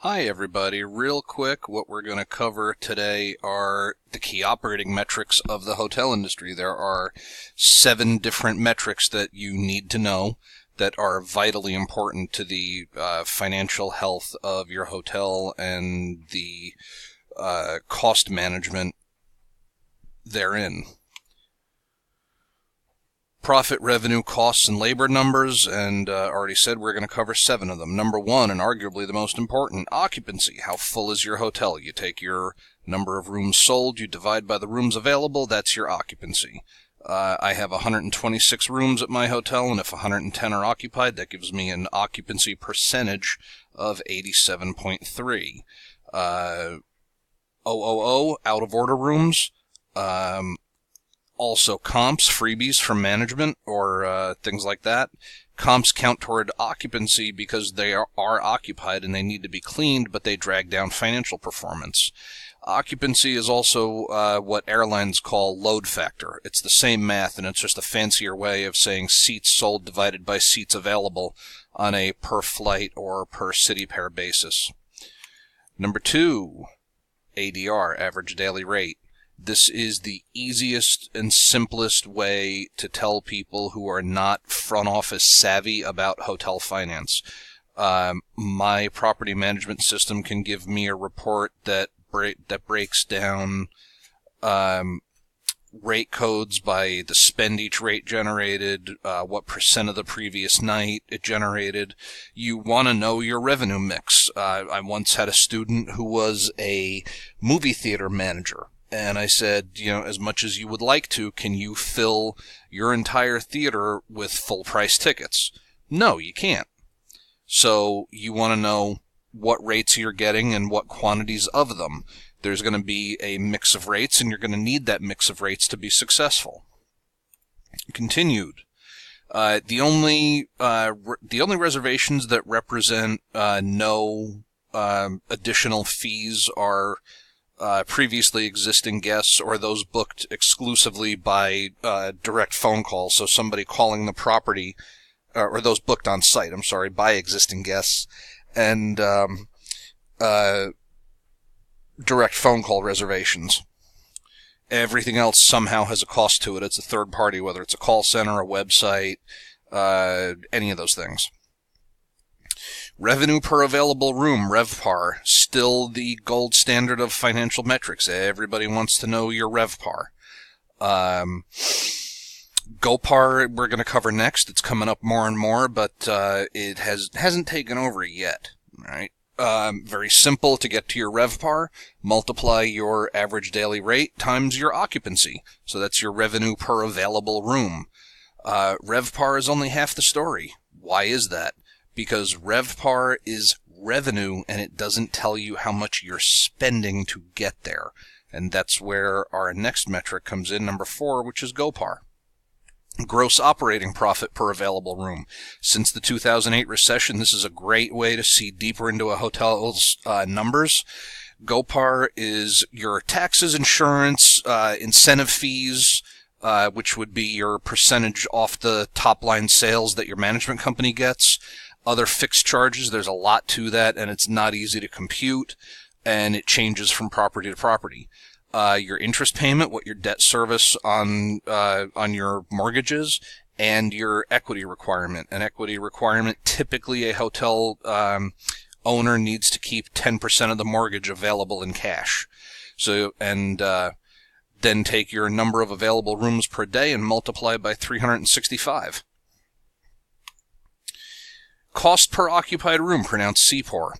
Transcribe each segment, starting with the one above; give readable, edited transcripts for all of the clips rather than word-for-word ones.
Hi everybody, real quick, what we're going to cover today are the key operating metrics of the hotel industry. There are 7 different metrics that you need to know that are vitally important to the financial health of your hotel and the cost management therein. Profit, revenue, costs, and labor numbers, and already said we're going to cover 7 of them. Number 1, and arguably the most important, occupancy. How full is your hotel? You take your number of rooms sold, you divide by the rooms available, that's your occupancy. I have 126 rooms at my hotel, and if 110 are occupied, that gives me an occupancy percentage of 87.3. 000, out-of-order rooms. Also comps, freebies from management, or things like that. Comps count toward occupancy because they are occupied and they need to be cleaned, but they drag down financial performance. Occupancy is also what airlines call load factor. It's the same math, and it's just a fancier way of saying seats sold divided by seats available on a per flight or per city pair basis. Number 2, ADR, average daily rate. This is the easiest and simplest way to tell people who are not front office savvy about hotel finance. My property management system can give me a report that breaks down rate codes by the spend each rate generated, what percent of the previous night it generated. You want to know your revenue mix. I once had a student who was a movie theater manager. And I said, as much as you would like to, can you fill your entire theater with full-price tickets? No, you can't. So you want to know what rates you're getting and what quantities of them. There's going to be a mix of rates, and you're going to need that mix of rates to be successful. Continued. The only reservations that represent no additional fees are previously existing guests or those booked exclusively by direct phone call, so somebody calling the property, or those booked on site, by existing guests, and direct phone call reservations. Everything else somehow has a cost to it. It's a third party, whether it's a call center, a website, any of those things. Revenue per available room, RevPAR, still the gold standard of financial metrics. Everybody wants to know your RevPAR. GoPAR we're going to cover next. It's coming up more and more, but it hasn't taken over yet. Right? Very simple to get to your RevPAR. Multiply your average daily rate times your occupancy. So that's your revenue per available room. RevPAR is only half the story. Why is that? Because RevPAR is revenue, and it doesn't tell you how much you're spending to get there. And that's where our next metric comes in, number 4, which is GoPAR. Gross operating profit per available room. Since the 2008 recession, this is a great way to see deeper into a hotel's numbers. GoPAR is your taxes, insurance, incentive fees, which would be your percentage off the top-line sales that your management company gets. Other fixed charges, there's a lot to that, and it's not easy to compute, and it changes from property to property. Your interest payment, what your debt service on your mortgages, and your equity requirement. An equity requirement, typically a hotel owner needs to keep 10% of the mortgage available in cash. So, and then take your number of available rooms per day and multiply by 365. Cost per occupied room, pronounced CPOR.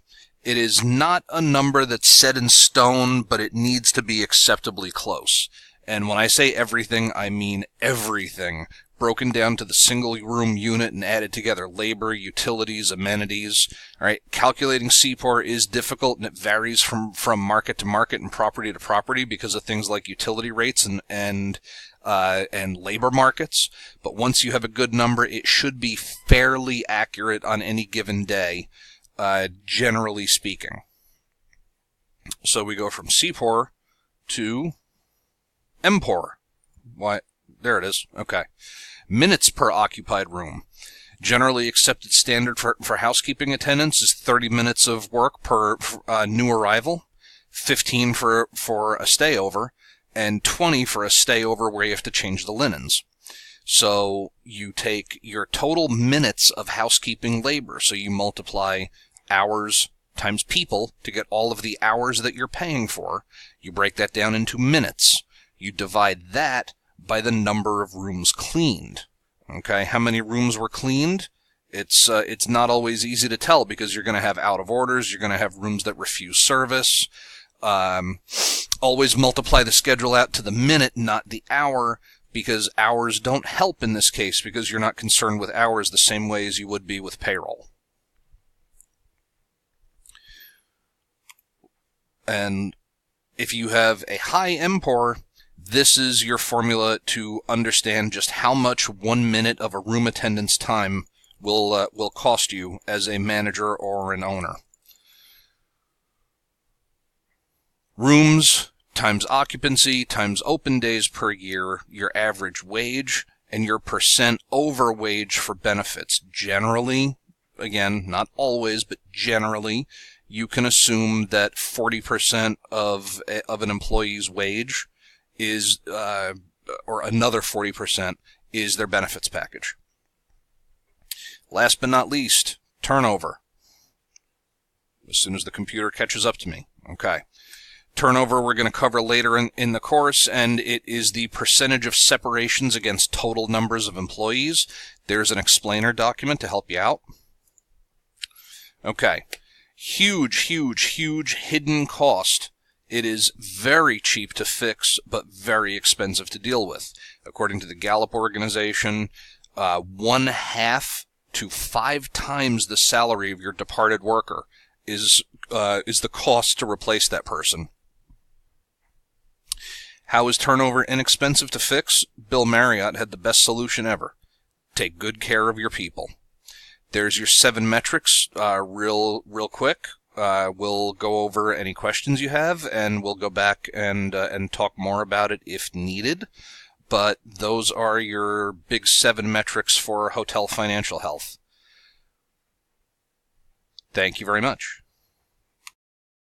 It is not a number that's set in stone, but it needs to be acceptably close. And when I say everything, I mean everything, broken down to the single room unit and added together. Labor, utilities, amenities. All right, calculating CPOR is difficult, and it varies from market to market and property to property because of things like utility rates and labor markets. But once you have a good number, it should be fairly accurate on any given day, generally speaking. So we go from CPOR to MPOR. Why? There it is. Okay. Minutes per occupied room. Generally accepted standard for housekeeping attendants is 30 minutes of work per new arrival, 15 for a stayover, and 20 for a stayover where you have to change the linens. So you take your total minutes of housekeeping labor, so you multiply hours times people to get all of the hours that you're paying for. You break that down into minutes. You divide that by the number of rooms cleaned. Okay, how many rooms were cleaned? It's not always easy to tell because you're going to have out of orders. You're going to have rooms that refuse service. Always multiply the schedule out to the minute, not the hour, because hours don't help in this case because you're not concerned with hours the same way as you would be with payroll. And if you have a high MPOR, this is your formula to understand just how much 1 minute of a room attendant's time will cost you as a manager or an owner. Rooms times occupancy times open days per year, your average wage, and your percent over wage for benefits. Generally, again, not always, but generally, you can assume that 40% of an employee's wage is, or another 40% is their benefits package. Last but not least, turnover. As soon as the computer catches up to me. Okay. Turnover we're going to cover later in the course, and it is the percentage of separations against total numbers of employees. There's an explainer document to help you out. Okay. Huge hidden cost. It is very cheap to fix, but very expensive to deal with. According to the Gallup organization, 1/2 to 5 times the salary of your departed worker is the cost to replace that person. How is turnover inexpensive to fix? Bill Marriott had the best solution ever. Take good care of your people. There's your 7 metrics, real quick. We'll go over any questions you have, and we'll go back and talk more about it if needed. But those are your big 7 metrics for hotel financial health. Thank you very much.